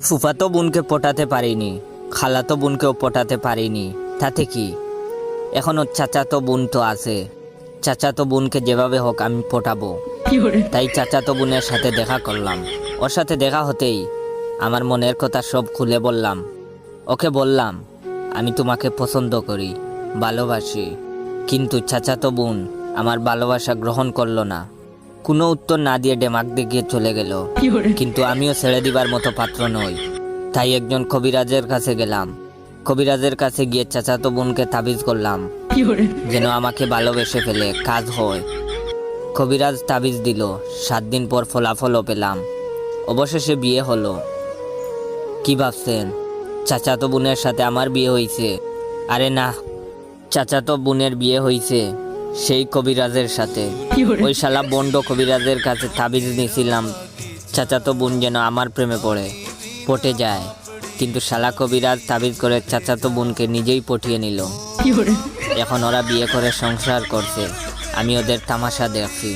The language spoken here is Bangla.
ফুফাতো বোনকে পটাতে পারিনি, খালাতো বোনকেও পটাতে পারিনি, তাতে কি? এখনো চাচাতো বোন তো আছে। চাচাতো বোনকে যেভাবে হোক আমি পটাবো। তাই চাচাতো বোনের সাথে দেখা করলাম। ওর সাথে দেখা হতেই আমার মনের কথা সব খুলে বললাম। ওকে বললাম, আমি তোমাকে পছন্দ করি, ভালোবাসি। কিন্তু চাচাতো বোন আমার ভালোবাসা গ্রহণ করলো না। কোনো উত্তর না দিয়ে ডেমাক দেখিয়ে চলে গেল। কিন্তু আমিও ছেড়ে দিবার মতো পাত্র নই। তাই একজন কবিরাজের কাছে গেলাম। কবিরাজের কাছে গিয়ে চাচাতো বোনকে তাবিজ করলাম যেন আমাকে ভালোবেসে ফেলে, কাজ হয়। কবিরাজ তাবিজ দিল। 7 দিন পর ফলাফলও পেলাম। অবশেষে বিয়ে হলো। কি ভাবছেন চাচাতো বোনের সাথে আমার বিয়ে হয়েছে? আরে না, চাচাতো বোনের বিয়ে হয়েছে সেই কবিরাজের সাথে। ওই শালা বন্ড কবিরাজের কাছে তাবিজ নিয়েছিলাম চাচাতো বোন যেন আমার প্রেমে পটে যায়। কিন্তু শালা কবিরাজ তাবিজ করে চাচাতো বোনকে নিজেই পটিয়ে নিল। এখন ওরা বিয়ে করে সংসার করছে, আমি ওদের তামাশা দেখছি।